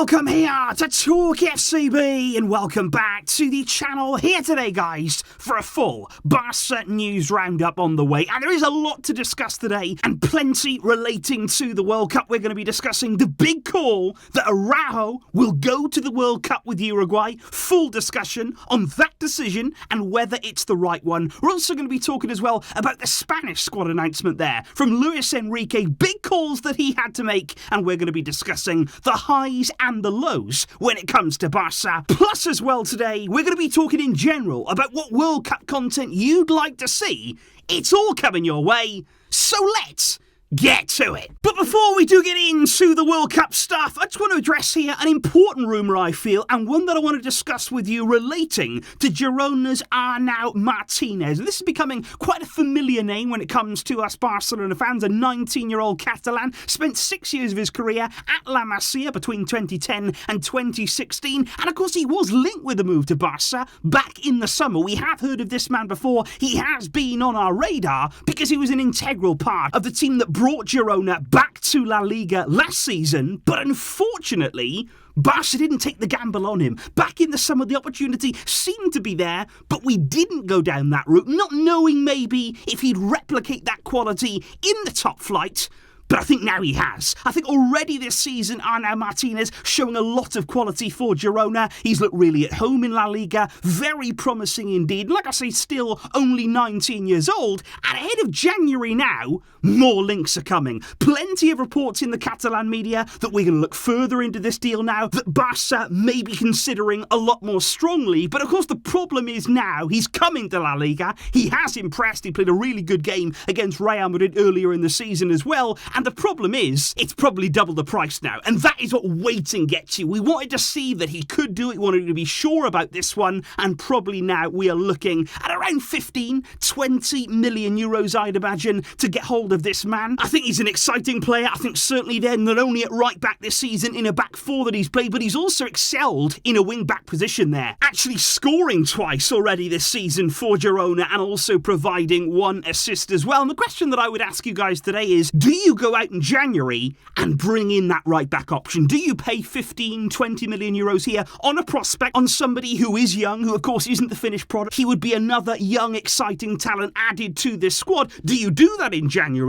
Welcome here to TalkFCB and welcome back to the channel here today, guys, for a full Barca news roundup on the way. And there is a lot to discuss today and plenty relating to the World Cup. We're going to be discussing the big call that Araujo will go to the World Cup with Uruguay. Full discussion on that decision and whether it's the right one. We're also going to be talking as well about the Spanish squad announcement there from Luis Enrique. Big calls that he had to make, and we're going to be discussing the highs and the lows when it comes to Barca. Plus as well today, we're going to be talking in general about what World Cup content you'd like to see. It's all coming your way, so let's get to it. But before we do get into the World Cup stuff, I just want to address here an important rumour I feel, and one that I want to discuss with you relating to Girona's Arnau Martinez. And this is becoming quite a familiar name when it comes to us Barcelona fans. A 19-year-old Catalan, spent 6 years of his career at La Masia between 2010 and 2016. And of course he was linked with a move to Barca back in the summer. We have heard of this man before. He has been on our radar because he was an integral part of the team that brought Girona back to La Liga last season, but unfortunately, Barca didn't take the gamble on him. Back in the summer, the opportunity seemed to be there, but we didn't go down that route, not knowing maybe if he'd replicate that quality in the top flight. But I think now he has. I think already this season, Arnau Martinez showing a lot of quality for Girona. He's looked really at home in La Liga. Very promising indeed. Like I say, still only 19 years old. And ahead of January now, more links are coming. Plenty of reports in the Catalan media that we're going to look further into this deal now, that Barca may be considering a lot more strongly. But of course, the problem is now he's coming to La Liga. He has impressed. He played a really good game against Real Madrid earlier in the season as well. And the problem is, it's probably double the price now. And that is what waiting gets you. We wanted to see that he could do it. We wanted to be sure about this one. And probably now we are looking at around 15, 20 million euros, I'd imagine, to get hold of this man. I think he's an exciting player. I think certainly they're not only at right back this season in a back four that he's played, but he's also excelled in a wing back position there. Actually scoring twice already this season for Girona and also providing one assist as well. And the question that I would ask you guys today is, do you go out in January and bring in that right back option? Do you pay 15, 20 million euros here on a prospect, on somebody who is young, who of course isn't the finished product? He would be another young, exciting talent added to this squad. Do you do that in January?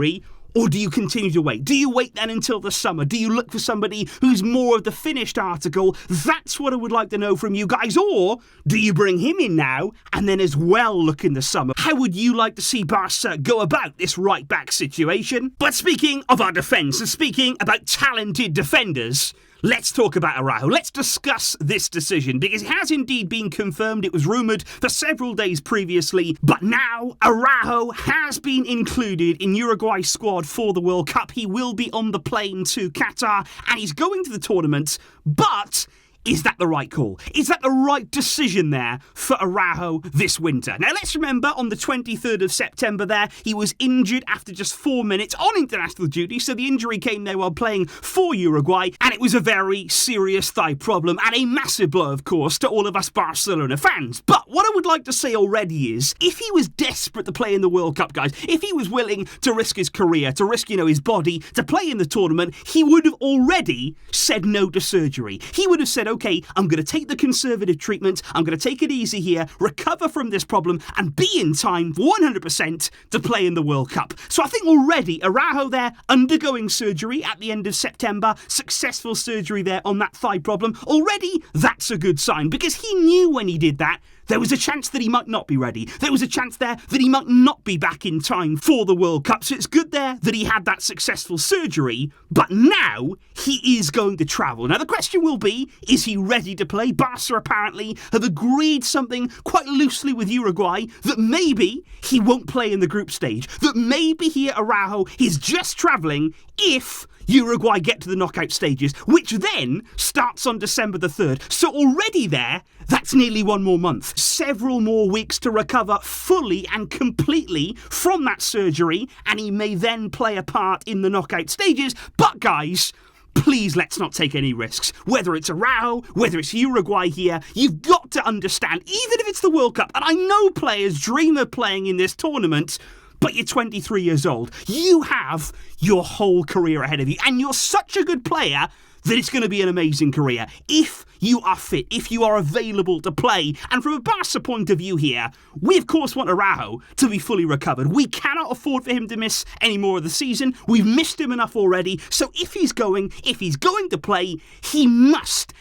Or do you continue to wait? Do you wait then until the summer? Do you look for somebody who's more of the finished article? That's what I would like to know from you guys. Or do you bring him in now and then as well look in the summer? How would you like to see Barca go about this right-back situation? But speaking of our defence and speaking about talented defenders, let's talk about Araujo. Let's discuss this decision because it has indeed been confirmed. It was rumoured for several days previously, but now Araujo has been included in Uruguay's squad for the World Cup. He will be on the plane to Qatar and he's going to the tournament, but is that the right call? Is that the right decision there for Araujo this winter? Now, let's remember on the 23rd of September there, he was injured after just 4 minutes on international duty. So the injury came there while playing for Uruguay. And it was a very serious thigh problem and a massive blow, of course, to all of us Barcelona fans. But what I would like to say already is, if he was desperate to play in the World Cup, guys, if he was willing to risk his career, to risk, his body, to play in the tournament, he would have already said no to surgery. He would have said, okay, I'm going to take the conservative treatment, I'm going to take it easy here, recover from this problem, and be in time 100% to play in the World Cup. So I think already Araujo there undergoing surgery at the end of September, successful surgery there on that thigh problem. Already that's a good sign because he knew when he did that there was a chance that he might not be ready. There was a chance there that he might not be back in time for the World Cup. So it's good there that he had that successful surgery, but now he is going to travel. Now the question will be, is he ready to play? Barca apparently have agreed something quite loosely with Uruguay that maybe he won't play in the group stage, that maybe here Araujo is just travelling if Uruguay get to the knockout stages, which then starts on December the 3rd. So already there, that's nearly 1 more month. Several more weeks to recover fully and completely from that surgery, and he may then play a part in the knockout stages. But guys, please let's not take any risks. Whether it's Araujo, whether it's Uruguay here, you've got to understand, even if it's the World Cup, and I know players dream of playing in this tournament, but you're 23 years old. You have your whole career ahead of you, and you're such a good player that it's going to be an amazing career. If you are fit, if you are available to play. And from a Barca point of view here, we of course want Araujo to be fully recovered. We cannot afford for him to miss any more of the season. We've missed him enough already. So if he's going to play, he must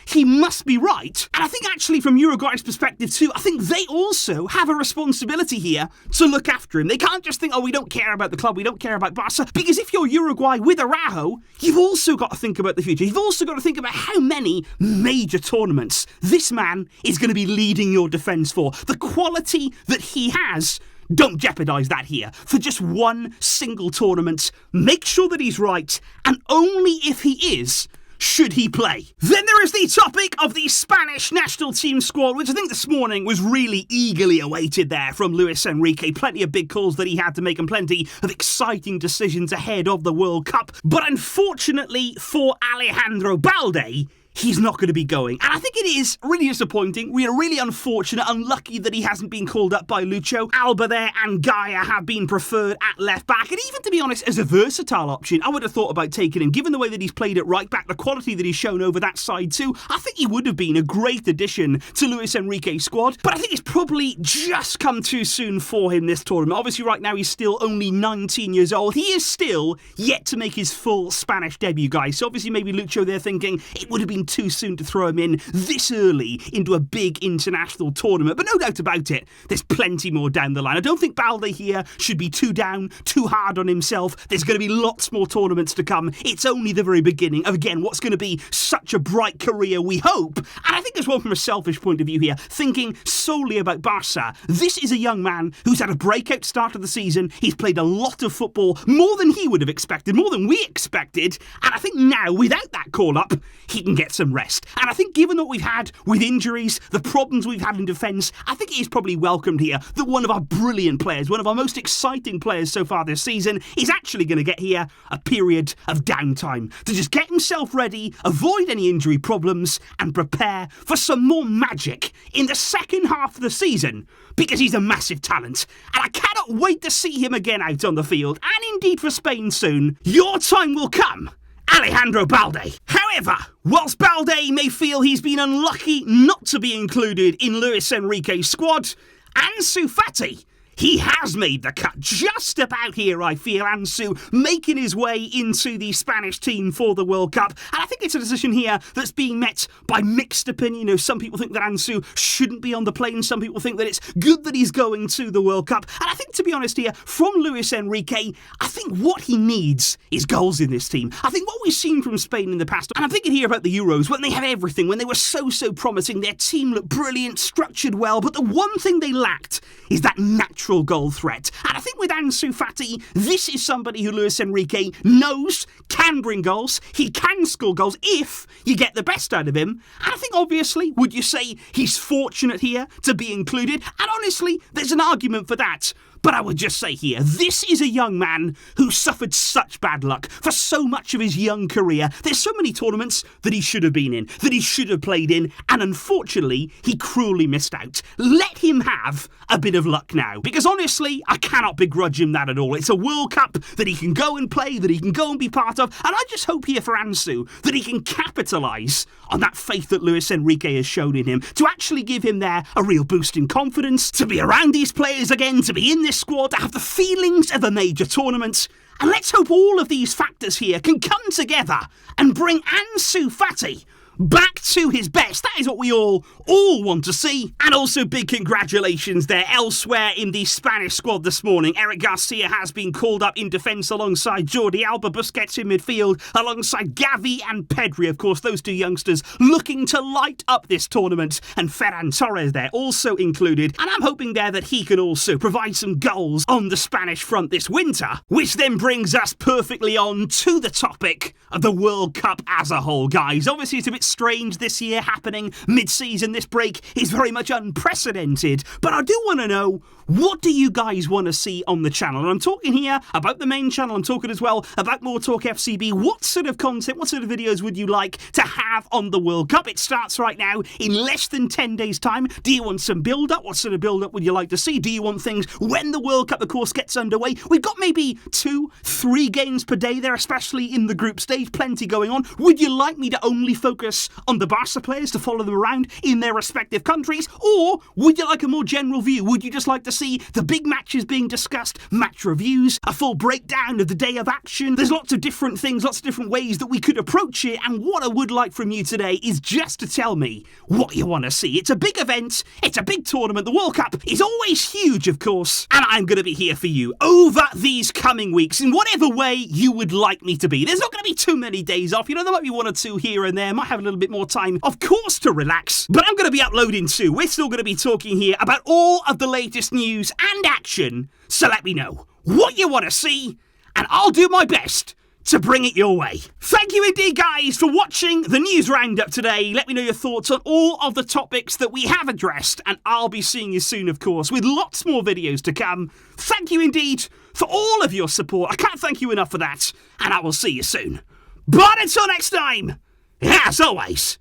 be right. And I think actually from Uruguay's perspective too, I think they also have a responsibility here to look after him. They can't just think, oh, we don't care about the club, we don't care about Barca. Because if you're Uruguay with Araujo, you've also got to think about the future. You've also got to think about how many major tournaments this man is going to be leading your defence for. The quality that he has, don't jeopardise that here for just one single tournament. Make sure that he's right, and only if he is should he play. Then there is the topic of the Spanish national team squad, which I think this morning was really eagerly awaited there from Luis Enrique. Plenty of big calls that he had to make and plenty of exciting decisions ahead of the World Cup. But unfortunately for Alejandro Balde, he's not going to be going. And I think it is really disappointing. We are really unfortunate, unlucky that he hasn't been called up by Lucho. Alba there and Gaia have been preferred at left back. And even to be honest, as a versatile option, I would have thought about taking him. Given the way that he's played at right back, the quality that he's shown over that side too, I think he would have been a great addition to Luis Enrique's squad. But I think it's probably just come too soon for him this tournament. Obviously right now he's still only 19 years old. He is still yet to make his full Spanish debut, guys. So obviously maybe Lucho there thinking it would have been too soon to throw him in this early into a big international tournament. But no doubt about it, there's plenty more down the line. I don't think Balde here should be too down, too hard on himself. There's going to be lots more tournaments to come. It's only the very beginning of, again, what's going to be such a bright career, we hope. And I think as well from a selfish point of view here, thinking solely about Barca, this is a young man who's had a breakout start of the season. He's played a lot of football, more than he would have expected, more than we expected. And I think now, without that call-up, he can get some rest. And I think given what we've had with injuries, the problems we've had in defence, I think it is probably welcomed here that one of our brilliant players, one of our most exciting players so far this season, is actually going to get here a period of downtime to just get himself ready, avoid any injury problems, and prepare for some more magic in the second half of the season, because he's a massive talent. And I cannot wait to see him again out on the field, and indeed for Spain soon. Your time will come, Alejandro Balde. However, whilst Balde may feel he's been unlucky not to be included in Luis Enrique's squad, Ansu Fati, he has made the cut just about here, I feel. Ansu making his way into the Spanish team for the World Cup. And I think it's a decision here that's being met by mixed opinion. You know, some people think that Ansu shouldn't be on the plane. Some people think that it's good that he's going to the World Cup. And I think, to be honest here, from Luis Enrique, I think what he needs is goals in this team. I think what we've seen from Spain in the past, and I'm thinking here about the Euros, when they had everything, when they were so promising, their team looked brilliant, structured well, but the one thing they lacked is that natural goal threat. And I think with Ansu Fati, this is somebody who Luis Enrique knows can bring goals. He can score goals if you get the best out of him. And I think obviously, would you say he's fortunate here to be included? And honestly, there's an argument for that. But I would just say here, this is a young man who suffered such bad luck for so much of his young career. There's so many tournaments that he should have been in, that he should have played in, and unfortunately, he cruelly missed out. Let him have a bit of luck now, because honestly, I cannot begrudge him that at all. It's a World Cup that he can go and play, that he can go and be part of, and I just hope here for Ansu that he can capitalise on that faith that Luis Enrique has shown in him, to actually give him there a real boost in confidence, to be around these players again, to be in this squad, to have the feelings of a major tournament. And let's hope all of these factors here can come together and bring Ansu Fati back to his best. That is what we all want to see. And also big congratulations there elsewhere in the Spanish squad this morning. Eric Garcia has been called up in defence alongside Jordi Alba, Busquets in midfield, alongside Gavi and Pedri. Of course, those two youngsters looking to light up this tournament. And Ferran Torres there also included. And I'm hoping there that he can also provide some goals on the Spanish front this winter, which then brings us perfectly on to the topic of the World Cup as a whole, guys. Obviously, it's a bit strange this year happening mid-season. This break is very much unprecedented. But I do want to know, what do you guys want to see on the channel? And I'm talking here about the main channel. I'm talking as well about more TalkFCB. What sort of content, what sort of videos would you like to have on the World Cup? It starts right now in less than 10 days' time. Do you want some build-up? What sort of build-up would you like to see? Do you want things when the World Cup, of course, gets underway? We've got maybe 2-3 games per day there, especially in the group stage. Plenty going on. Would you like me to only focus on the Barca players, to follow them around in their respective countries? Or would you like a more general view? Would you just like to see the big matches being discussed, match reviews, a full breakdown of the day of action? There's lots of different things, lots of different ways that we could approach it, and what I would like from you today is just to tell me what you want to see. It's a big event, it's a big tournament, the World Cup is always huge, of course, and I'm going to be here for you over these coming weeks in whatever way you would like me to be. There's not going to be too many days off, there might be 1 or 2 here and there, might have a little bit more time, of course, to relax, but I'm going to be uploading too. We're still going to be talking here about all of the latest news and action, so let me know what you want to see, and I'll do my best to bring it your way. Thank you indeed, guys, for watching the news roundup today. Let me know your thoughts on all of the topics that we have addressed, and I'll be seeing you soon, of course, with lots more videos to come. Thank you indeed for all of your support. I can't thank you enough for that, and I will see you soon. But until next time, as always,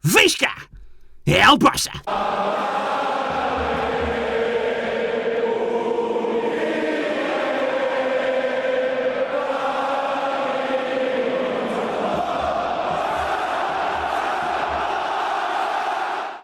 Visca El Barça.